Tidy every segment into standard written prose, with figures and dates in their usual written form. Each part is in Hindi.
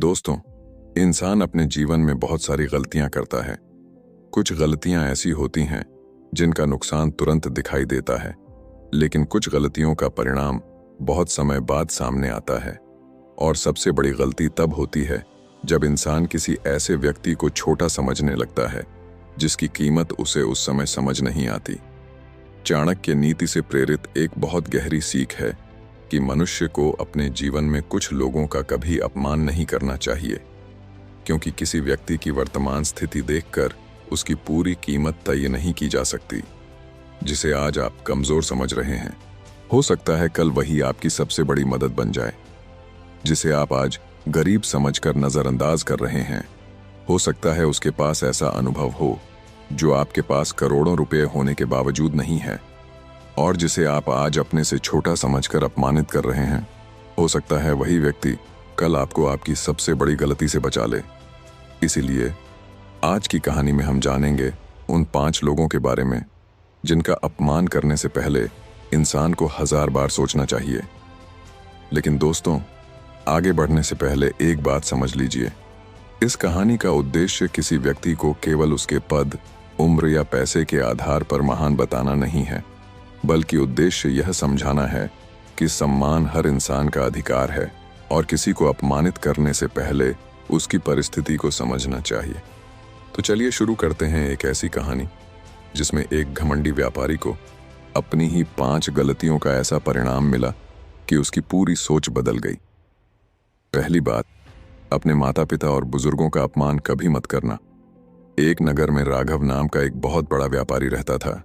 दोस्तों, इंसान अपने जीवन में बहुत सारी गलतियां करता है। कुछ गलतियां ऐसी होती हैं जिनका नुकसान तुरंत दिखाई देता है, लेकिन कुछ गलतियों का परिणाम बहुत समय बाद सामने आता है। और सबसे बड़ी गलती तब होती है जब इंसान किसी ऐसे व्यक्ति को छोटा समझने लगता है जिसकी कीमत उसे उस समय समझ नहीं आती। चाणक्य नीति से प्रेरित एक बहुत गहरी सीख है कि मनुष्य को अपने जीवन में कुछ लोगों का कभी अपमान नहीं करना चाहिए, क्योंकि किसी व्यक्ति की वर्तमान स्थिति देखकर उसकी पूरी कीमत तय नहीं की जा सकती। जिसे आज आप कमजोर समझ रहे हैं, हो सकता है कल वही आपकी सबसे बड़ी मदद बन जाए। जिसे आप आज गरीब समझकर नजरअंदाज कर रहे हैं, हो सकता है उसके पास ऐसा अनुभव हो जो आपके पास करोड़ों रुपए होने के बावजूद नहीं है। और जिसे आप आज अपने से छोटा समझकर अपमानित कर रहे हैं, हो सकता है वही व्यक्ति कल आपको आपकी सबसे बड़ी गलती से बचा ले। इसीलिए आज की कहानी में हम जानेंगे उन 5 लोगों के बारे में जिनका अपमान करने से पहले इंसान को 1000 बार सोचना चाहिए। लेकिन दोस्तों, आगे बढ़ने से पहले एक बात समझ लीजिए। इस कहानी का उद्देश्य किसी व्यक्ति को केवल उसके पद, उम्र या पैसे के आधार पर महान बताना नहीं है, बल्कि उद्देश्य यह समझाना है कि सम्मान हर इंसान का अधिकार है और किसी को अपमानित करने से पहले उसकी परिस्थिति को समझना चाहिए। तो चलिए शुरू करते हैं एक ऐसी कहानी जिसमें एक घमंडी व्यापारी को अपनी ही 5 गलतियों का ऐसा परिणाम मिला कि उसकी पूरी सोच बदल गई। पहली बात, अपने माता पिता और बुजुर्गों का अपमान कभी मत करना। एक नगर में राघव नाम का एक बहुत बड़ा व्यापारी रहता था।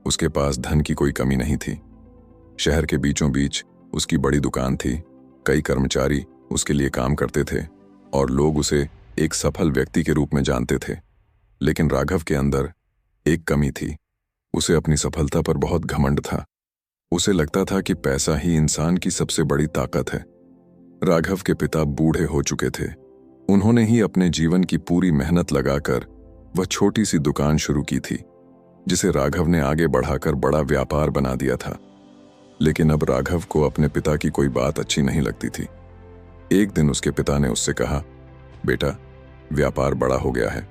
उसके पास धन की कोई कमी नहीं थी। शहर के बीचों बीच उसकी बड़ी दुकान थी। कई कर्मचारी उसके लिए काम करते थे और लोग उसे एक सफल व्यक्ति के रूप में जानते थे। लेकिन राघव के अंदर एक कमी थी। उसे अपनी सफलता पर बहुत घमंड था। उसे लगता था कि पैसा ही इंसान की सबसे बड़ी ताकत है। राघव के पिता बूढ़े हो चुके थे। उन्होंने ही अपने जीवन की पूरी मेहनत लगाकर वह छोटी सी दुकान शुरू की थी, जिसे राघव ने आगे बढ़ाकर बड़ा व्यापार बना दिया था। लेकिन अब राघव को अपने पिता की कोई बात अच्छी नहीं लगती थी। एक दिन उसके पिता ने उससे कहा, बेटा, व्यापार बड़ा हो गया है,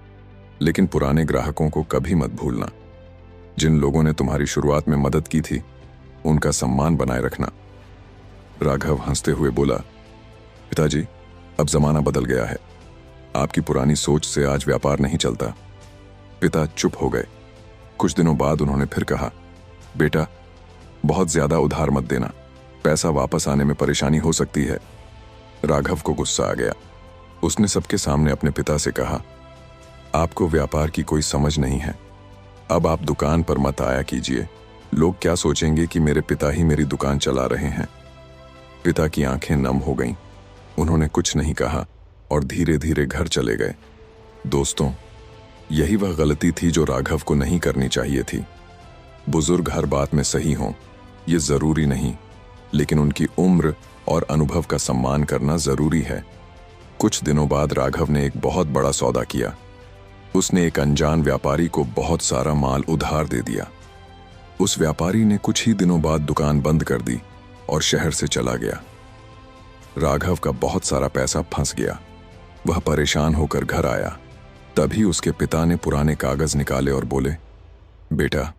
लेकिन पुराने ग्राहकों को कभी मत भूलना। जिन लोगों ने तुम्हारी शुरुआत में मदद की थी, उनका सम्मान बनाए रखना। राघव हंसते हुए बोला, पिताजी, अब जमाना बदल गया है। आपकी पुरानी सोच से आज व्यापार नहीं चलता। पिता चुप हो गए। कुछ दिनों बाद उन्होंने फिर कहा, बेटा, बहुत ज्यादा उधार मत देना, पैसा वापस आने में परेशानी हो सकती है। राघव को गुस्सा आ गया। उसने सबके सामने अपने पिता से कहा, आपको व्यापार की कोई समझ नहीं है। अब आप दुकान पर मत आया कीजिए। लोग क्या सोचेंगे कि मेरे पिता ही मेरी दुकान चला रहे हैं। पिता की आंखें नम हो गईं। उन्होंने कुछ नहीं कहा और धीरे धीरे घर चले गए। दोस्तों, यही वह गलती थी जो राघव को नहीं करनी चाहिए थी। बुजुर्ग हर बात में सही हों, ये जरूरी नहीं, लेकिन उनकी उम्र और अनुभव का सम्मान करना जरूरी है। कुछ दिनों बाद राघव ने एक बहुत बड़ा सौदा किया। उसने एक अनजान व्यापारी को बहुत सारा माल उधार दे दिया। उस व्यापारी ने कुछ ही दिनों बाद दुकान बंद कर दी और शहर से चला गया। राघव का बहुत सारा पैसा फंस गया। वह परेशान होकर घर आया। तभी उसके पिता ने पुराने कागज निकाले और बोले, बेटा,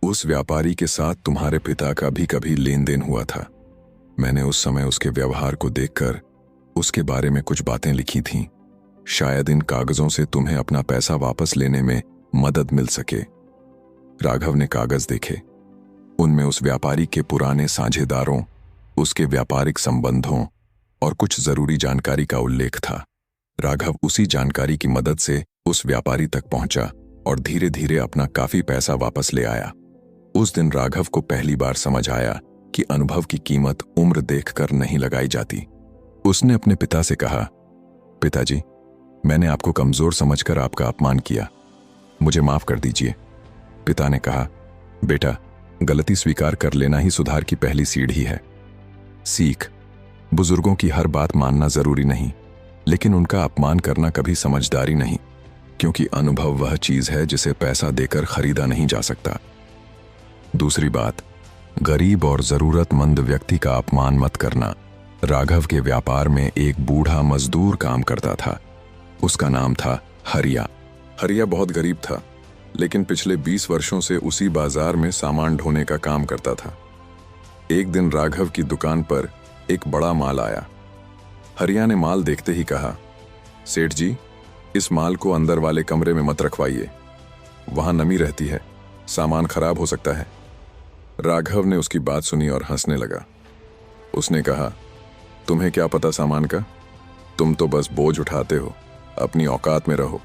उस व्यापारी के साथ तुम्हारे पिता का भी कभी लेन देन हुआ था। मैंने उस समय उसके व्यवहार को देखकर उसके बारे में कुछ बातें लिखी थीं। शायद इन कागजों से तुम्हें अपना पैसा वापस लेने में मदद मिल सके। राघव ने कागज देखे। उनमें उस व्यापारी के पुराने साझेदारों, उसके व्यापारिक संबंधों और कुछ जरूरी जानकारी का उल्लेख था। राघव उसी जानकारी की मदद से उस व्यापारी तक पहुंचा और धीरे धीरे अपना काफी पैसा वापस ले आया। उस दिन राघव को पहली बार समझ आया कि अनुभव की कीमत उम्र देखकर नहीं लगाई जाती। उसने अपने पिता से कहा, पिताजी, मैंने आपको कमजोर समझकर आपका अपमान किया, मुझे माफ कर दीजिए। पिता ने कहा, बेटा, गलती स्वीकार कर लेना ही सुधार की पहली सीढ़ी है। सीख, बुजुर्गों की हर बात मानना जरूरी नहीं, लेकिन उनका अपमान करना कभी समझदारी नहीं, क्योंकि अनुभव वह चीज है जिसे पैसा देकर खरीदा नहीं जा सकता। दूसरी बात, गरीब और जरूरतमंद व्यक्ति का अपमान मत करना। राघव के व्यापार में एक बूढ़ा मजदूर काम करता था। उसका नाम था हरिया। हरिया बहुत गरीब था, लेकिन पिछले 20 वर्षों से उसी बाजार में सामान ढोने का काम करता था। एक दिन राघव की दुकान पर एक बड़ा माल आया। हरिया ने माल देखते ही कहा, सेठ जी, इस माल को अंदर वाले कमरे में मत रखवाइए, वहां नमी रहती है, सामान खराब हो सकता है। राघव ने उसकी बात सुनी और हंसने लगा। उसने कहा, तुम्हें क्या पता सामान का, तुम तो बस बोझ उठाते हो, अपनी औकात में रहो।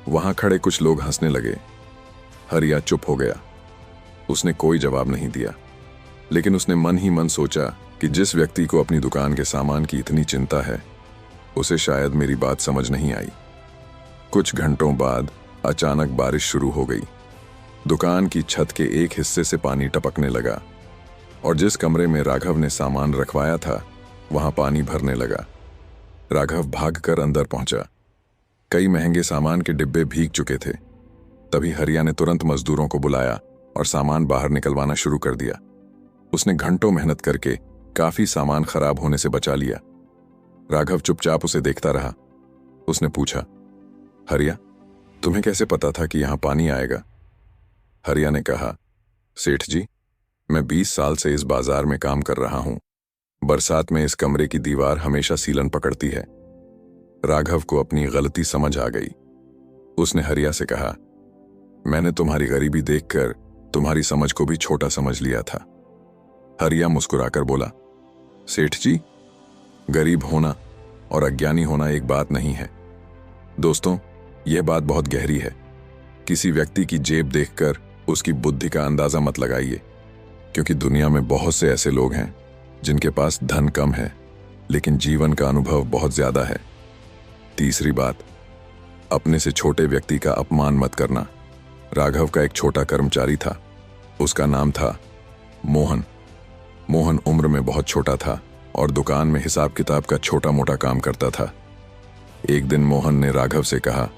वहां खड़े कुछ लोग हंसने लगे। हरिया चुप हो गया। उसने कोई जवाब नहीं दिया, लेकिन उसने मन ही मन सोचा कि जिस व्यक्ति को अपनी दुकान के सामान की इतनी चिंता है, उसे शायद मेरी बात समझ नहीं आई। कुछ घंटों बाद अचानक बारिश शुरू हो गई। दुकान की छत के एक हिस्से से पानी टपकने लगा और जिस कमरे में राघव ने सामान रखवाया था, वहां पानी भरने लगा। राघव भागकर अंदर पहुंचा। कई महंगे सामान के डिब्बे भीग चुके थे। तभी हरिया ने तुरंत मजदूरों को बुलाया और सामान बाहर निकलवाना शुरू कर दिया। उसने घंटों मेहनत करके काफी सामान खराब होने से बचा लिया। राघव चुपचाप उसे देखता रहा। उसने पूछा, हरिया, तुम्हें कैसे पता था कि यहां पानी आएगा? हरिया ने कहा, सेठ जी, मैं 20 साल से इस बाजार में काम कर रहा हूं। बरसात में इस कमरे की दीवार हमेशा सीलन पकड़ती है। राघव को अपनी गलती समझ आ गई। उसने हरिया से कहा, मैंने तुम्हारी गरीबी देखकर तुम्हारी समझ को भी छोटा समझ लिया था। हरिया मुस्कुराकर बोला, सेठ जी, गरीब होना और अज्ञानी होना एक बात नहीं है। दोस्तों, यह बात बहुत गहरी है। किसी व्यक्ति की जेब देखकर उसकी बुद्धि का अंदाजा मत लगाइए, क्योंकि दुनिया में बहुत से ऐसे लोग हैं जिनके पास धन कम है, लेकिन जीवन का अनुभव बहुत ज्यादा है। तीसरी बात, अपने से छोटे व्यक्ति का अपमान मत करना। राघव का एक छोटा कर्मचारी था। उसका नाम था मोहन। मोहन उम्र में बहुत छोटा था और दुकान में हिसाब किताब का छोटा मोटा काम करता था। एक दिन मोहन ने राघव से कहा,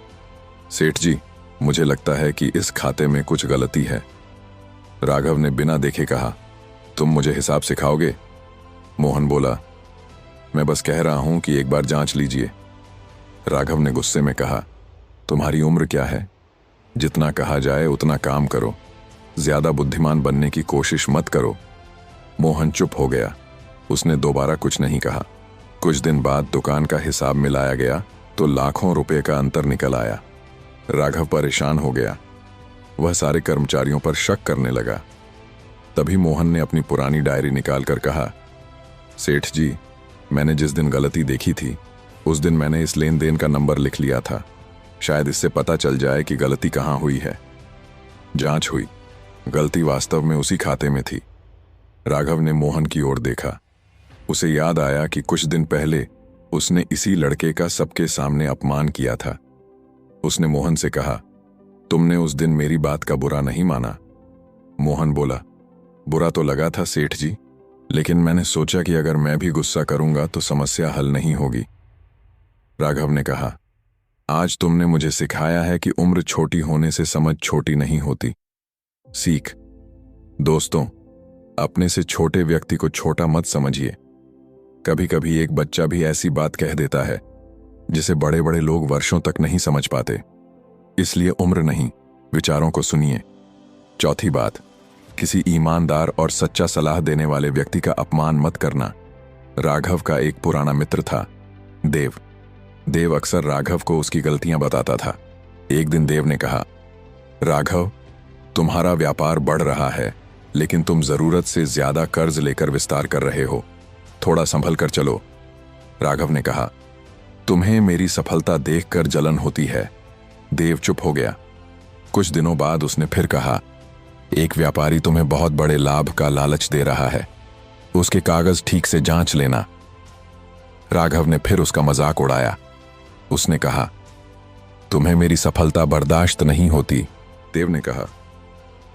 सेठ जी, मुझे लगता है कि इस खाते में कुछ गलती है। राघव ने बिना देखे कहा, तुम मुझे हिसाब सिखाओगे? मोहन बोला, मैं बस कह रहा हूं कि एक बार जांच लीजिए। राघव ने गुस्से में कहा, तुम्हारी उम्र क्या है? जितना कहा जाए उतना काम करो, ज्यादा बुद्धिमान बनने की कोशिश मत करो। मोहन चुप हो गया। उसने दोबारा कुछ नहीं कहा। कुछ दिन बाद दुकान का हिसाब मिलाया गया तो लाखों रुपए का अंतर निकल आया। राघव परेशान हो गया। वह सारे कर्मचारियों पर शक करने लगा। तभी मोहन ने अपनी पुरानी डायरी निकालकर कहा, सेठ जी, मैंने जिस दिन गलती देखी थी, उस दिन मैंने इस लेन देन का नंबर लिख लिया था। शायद इससे पता चल जाए कि गलती कहाँ हुई है। जांच हुई, गलती वास्तव में उसी खाते में थी। राघव ने मोहन की ओर देखा। उसे याद आया कि कुछ दिन पहले उसने इसी लड़के का सबके सामने अपमान किया था। उसने मोहन से कहा, तुमने उस दिन मेरी बात का बुरा नहीं माना? मोहन बोला, बुरा तो लगा था सेठ जी, लेकिन मैंने सोचा कि अगर मैं भी गुस्सा करूंगा तो समस्या हल नहीं होगी। राघव ने कहा, आज तुमने मुझे सिखाया है कि उम्र छोटी होने से समझ छोटी नहीं होती। सीख। दोस्तों, अपने से छोटे व्यक्ति को छोटा मत समझिए। कभी कभी एक बच्चा भी ऐसी बात कह देता है जिसे बड़े बड़े लोग वर्षों तक नहीं समझ पाते। इसलिए उम्र नहीं, विचारों को सुनिए। चौथी बात, किसी ईमानदार और सच्चा सलाह देने वाले व्यक्ति का अपमान मत करना। राघव का एक पुराना मित्र था, देव। देव अक्सर राघव को उसकी गलतियां बताता था। एक दिन देव ने कहा, राघव, तुम्हारा व्यापार बढ़ रहा है, लेकिन तुम जरूरत से ज्यादा कर्ज लेकर विस्तार कर रहे हो। थोड़ा संभल कर चलो। राघव ने कहा, तुम्हें मेरी सफलता देखकर जलन होती है। देव चुप हो गया। कुछ दिनों बाद उसने फिर कहा, एक व्यापारी तुम्हें बहुत बड़े लाभ का लालच दे रहा है, उसके कागज ठीक से जांच लेना। राघव ने फिर उसका मजाक उड़ाया। उसने कहा, तुम्हें मेरी सफलता बर्दाश्त नहीं होती। देव ने कहा,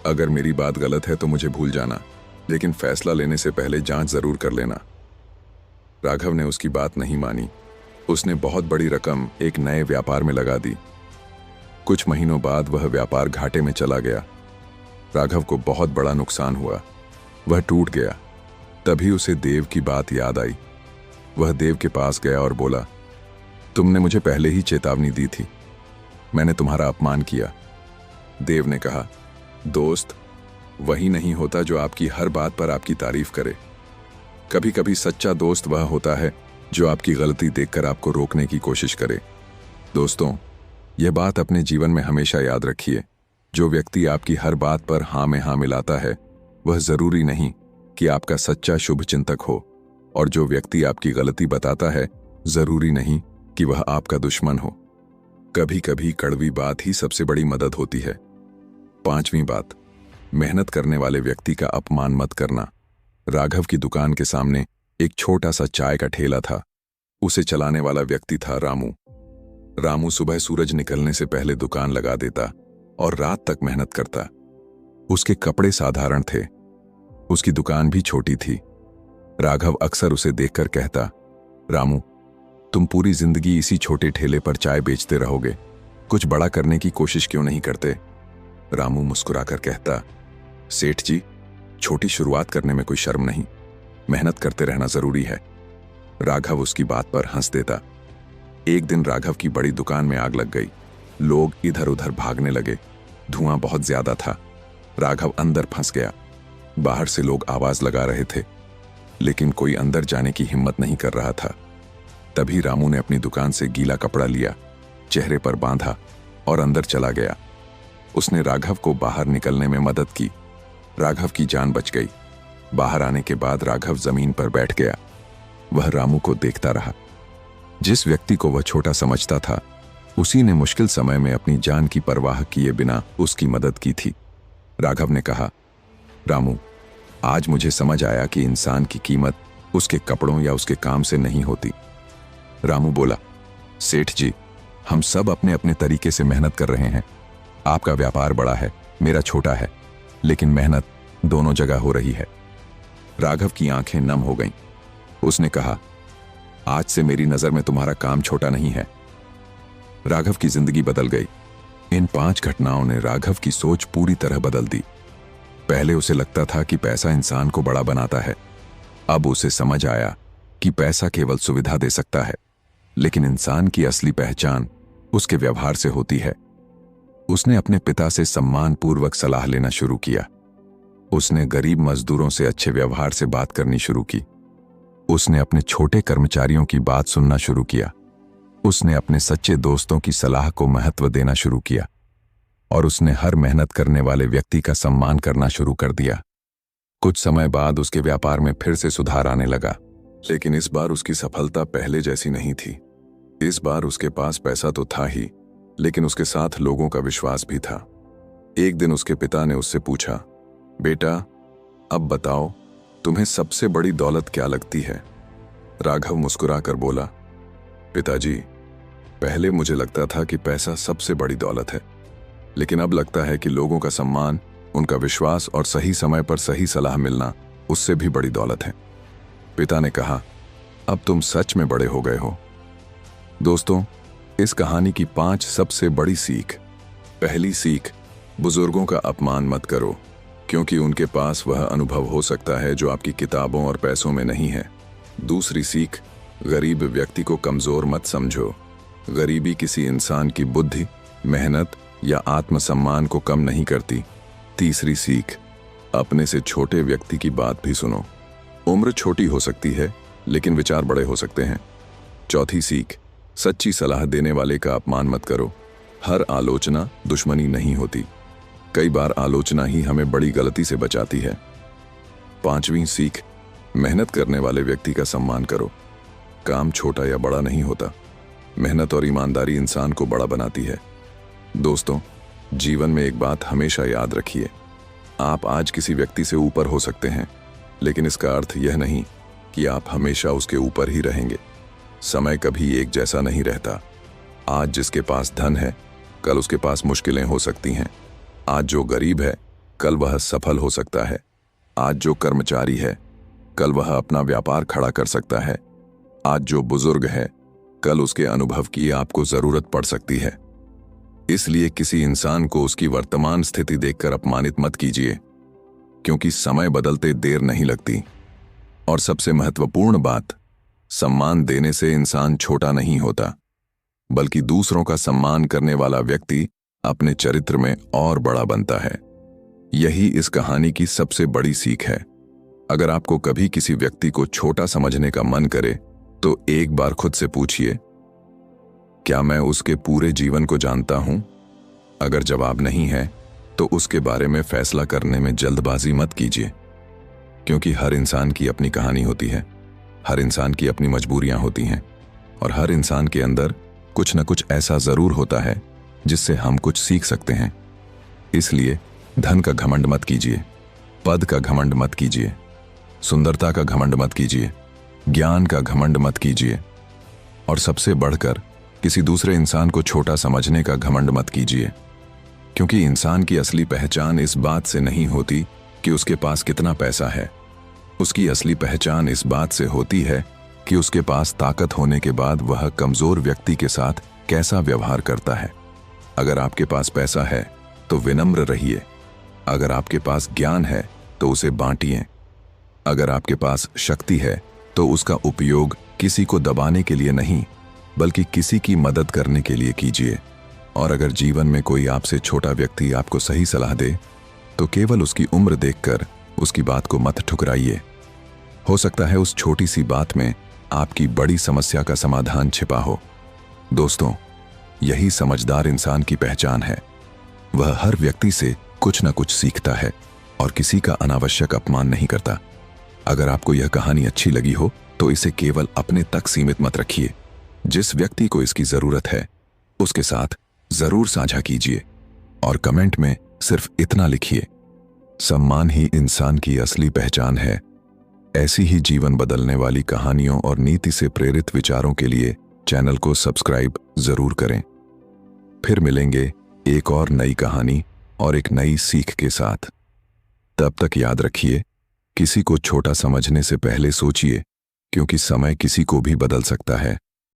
अगर मेरी बात गलत है तो मुझे भूल जाना, लेकिन फैसला लेने से पहले जांच जरूर कर लेना। राघव ने उसकी बात नहीं मानी। उसने बहुत बड़ी रकम एक नए व्यापार में लगा दी। कुछ महीनों बाद वह व्यापार घाटे में चला गया। राघव को बहुत बड़ा नुकसान हुआ। वह टूट गया। तभी उसे देव की बात याद आई। वह देव के पास गया और बोला, तुमने मुझे पहले ही चेतावनी दी थी, मैंने तुम्हारा अपमान किया। देव ने कहा, दोस्त, वही नहीं होता जो आपकी हर बात पर आपकी तारीफ करे। कभी कभी सच्चा दोस्त वह होता है जो आपकी गलती देखकर आपको रोकने की कोशिश करे। दोस्तों, यह बात अपने जीवन में हमेशा याद रखिए, जो व्यक्ति आपकी हर बात पर हाँ में हाँ मिलाता है वह जरूरी नहीं कि आपका सच्चा शुभ चिंतक हो, और जो व्यक्ति आपकी गलती बताता है जरूरी नहीं कि वह आपका दुश्मन हो। कभी कभी कड़वी बात ही सबसे बड़ी मदद होती है। 5वीं बात, मेहनत करने वाले व्यक्ति का अपमान मत करना। राघव की दुकान के सामने एक छोटा सा चाय का ठेला था। उसे चलाने वाला व्यक्ति था रामू। रामू सुबह सूरज निकलने से पहले दुकान लगा देता और रात तक मेहनत करता। उसके कपड़े साधारण थे, उसकी दुकान भी छोटी थी। राघव अक्सर उसे देखकर कहता, रामू, तुम पूरी जिंदगी इसी छोटे ठेले पर चाय बेचते रहोगे, कुछ बड़ा करने की कोशिश क्यों नहीं करते? रामू मुस्कुराकर कहता, सेठ जी, छोटी शुरुआत करने में कोई शर्म नहीं, मेहनत करते रहना जरूरी है। राघव उसकी बात पर हंस देता। एक दिन राघव की बड़ी दुकान में आग लग गई। लोग इधर उधर भागने लगे, धुआं बहुत ज्यादा था। राघव अंदर फंस गया। बाहर से लोग आवाज लगा रहे थे, लेकिन कोई अंदर जाने की हिम्मत नहीं कर रहा था। तभी रामू ने अपनी दुकान से गीला कपड़ा लिया, चेहरे पर बांधा और अंदर चला गया। उसने राघव को बाहर निकलने में मदद की। राघव की जान बच गई। बाहर आने के बाद राघव जमीन पर बैठ गया। वह रामू को देखता रहा। जिस व्यक्ति को वह छोटा समझता था, उसी ने मुश्किल समय में अपनी जान की परवाह किए बिना उसकी मदद की थी। राघव ने कहा, रामू, आज मुझे समझ आया कि इंसान की कीमत उसके कपड़ों या उसके काम से नहीं होती। रामू बोला, सेठ जी, हम सब अपने अपने तरीके से मेहनत कर रहे हैं। आपका व्यापार बड़ा है, मेरा छोटा है, लेकिन मेहनत दोनों जगह हो रही है। राघव की आंखें नम हो गईं। उसने कहा, आज से मेरी नजर में तुम्हारा काम छोटा नहीं है। राघव की जिंदगी बदल गई। इन 5 घटनाओं ने राघव की सोच पूरी तरह बदल दी। पहले उसे लगता था कि पैसा इंसान को बड़ा बनाता है। अब उसे समझ आया कि पैसा केवल सुविधा दे सकता है, लेकिन इंसान की असली पहचान उसके व्यवहार से होती है। उसने अपने पिता से सम्मानपूर्वक सलाह लेना शुरू किया। उसने गरीब मजदूरों से अच्छे व्यवहार से बात करनी शुरू की। उसने अपने छोटे कर्मचारियों की बात सुनना शुरू किया। उसने अपने सच्चे दोस्तों की सलाह को महत्व देना शुरू किया, और उसने हर मेहनत करने वाले व्यक्ति का सम्मान करना शुरू कर दिया। कुछ समय बाद उसके व्यापार में फिर से सुधार आने लगा, लेकिन इस बार उसकी सफलता पहले जैसी नहीं थी। इस बार उसके पास पैसा तो था ही, लेकिन उसके साथ लोगों का विश्वास भी था। एक दिन उसके पिता ने उससे पूछा, बेटा, अब बताओ, तुम्हें सबसे बड़ी दौलत क्या लगती है? राघव मुस्कुराकर बोला, पिताजी, पहले मुझे लगता था कि पैसा सबसे बड़ी दौलत है, लेकिन अब लगता है कि लोगों का सम्मान, उनका विश्वास और सही समय पर सही सलाह मिलना उससे भी बड़ी दौलत है। पिता ने कहा, अब तुम सच में बड़े हो गए हो। दोस्तों, इस कहानी की 5 सबसे बड़ी सीख। पहली सीख, बुजुर्गों का अपमान मत करो, क्योंकि उनके पास वह अनुभव हो सकता है जो आपकी किताबों और पैसों में नहीं है। दूसरी सीख, गरीब व्यक्ति को कमजोर मत समझो। गरीबी किसी इंसान की बुद्धि, मेहनत या आत्मसम्मान को कम नहीं करती। तीसरी सीख, अपने से छोटे व्यक्ति की बात भी सुनो। उम्र छोटी हो सकती है, लेकिन विचार बड़े हो सकते हैं। चौथी सीख, सच्ची सलाह देने वाले का अपमान मत करो। हर आलोचना दुश्मनी नहीं होती, कई बार आलोचना ही हमें बड़ी गलती से बचाती है। 5वीं सीख, मेहनत करने वाले व्यक्ति का सम्मान करो। काम छोटा या बड़ा नहीं होता, मेहनत और ईमानदारी इंसान को बड़ा बनाती है। दोस्तों, जीवन में एक बात हमेशा याद रखिए, आप आज किसी व्यक्ति से ऊपर हो सकते हैं, लेकिन इसका अर्थ यह नहीं कि आप हमेशा उसके ऊपर ही रहेंगे। समय कभी एक जैसा नहीं रहता। आज जिसके पास धन है, कल उसके पास मुश्किलें हो सकती हैं। आज जो गरीब है, कल वह सफल हो सकता है। आज जो कर्मचारी है, कल वह अपना व्यापार खड़ा कर सकता है। आज जो बुजुर्ग है, कल उसके अनुभव की आपको जरूरत पड़ सकती है। इसलिए किसी इंसान को उसकी वर्तमान स्थिति देखकर अपमानित मत कीजिए, क्योंकि समय बदलते देर नहीं लगती। और सबसे महत्वपूर्ण बात, सम्मान देने से इंसान छोटा नहीं होता, बल्कि दूसरों का सम्मान करने वाला व्यक्ति अपने चरित्र में और बड़ा बनता है। यही इस कहानी की सबसे बड़ी सीख है। अगर आपको कभी किसी व्यक्ति को छोटा समझने का मन करे तो एक बार खुद से पूछिए, क्या मैं उसके पूरे जीवन को जानता हूं? अगर जवाब नहीं है तो उसके बारे में फैसला करने में जल्दबाजी मत कीजिए, क्योंकि हर इंसान की अपनी कहानी होती है, हर इंसान की अपनी मजबूरियां होती हैं और हर इंसान के अंदर कुछ न कुछ ऐसा जरूर होता है जिससे हम कुछ सीख सकते हैं। इसलिए धन का घमंड मत कीजिए, पद का घमंड मत कीजिए, सुंदरता का घमंड मत कीजिए, ज्ञान का घमंड मत कीजिए और सबसे बढ़कर किसी दूसरे इंसान को छोटा समझने का घमंड मत कीजिए, क्योंकि इंसान की असली पहचान इस बात से नहीं होती कि उसके पास कितना पैसा है। उसकी असली पहचान इस बात से होती है कि उसके पास ताकत होने के बाद वह कमजोर व्यक्ति के साथ कैसा व्यवहार करता है। अगर आपके पास पैसा है तो विनम्र रहिए, अगर आपके पास ज्ञान है तो उसे बांटिए, अगर आपके पास शक्ति है तो उसका उपयोग किसी को दबाने के लिए नहीं बल्कि किसी की मदद करने के लिए कीजिए। और अगर जीवन में कोई आपसे छोटा व्यक्ति आपको सही सलाह दे तो केवल उसकी उम्र देखकर उसकी बात को मत ठुकराइए। हो सकता है उस छोटी सी बात में आपकी बड़ी समस्या का समाधान छिपा हो। दोस्तों, यही समझदार इंसान की पहचान है। वह हर व्यक्ति से कुछ न कुछ सीखता है और किसी का अनावश्यक अपमान नहीं करता। अगर आपको यह कहानी अच्छी लगी हो तो इसे केवल अपने तक सीमित मत रखिए। जिस व्यक्ति को इसकी जरूरत है उसके साथ जरूर साझा कीजिए और कमेंट में सिर्फ इतना लिखिए, सम्मान ही इंसान की असली पहचान है। ऐसी ही जीवन बदलने वाली कहानियों और नीति से प्रेरित विचारों के लिए चैनल को सब्सक्राइब जरूर करें। फिर मिलेंगे एक और नई कहानी और एक नई सीख के साथ। तब तक याद रखिए, किसी को छोटा समझने से पहले सोचिए, क्योंकि समय किसी को भी बदल सकता है।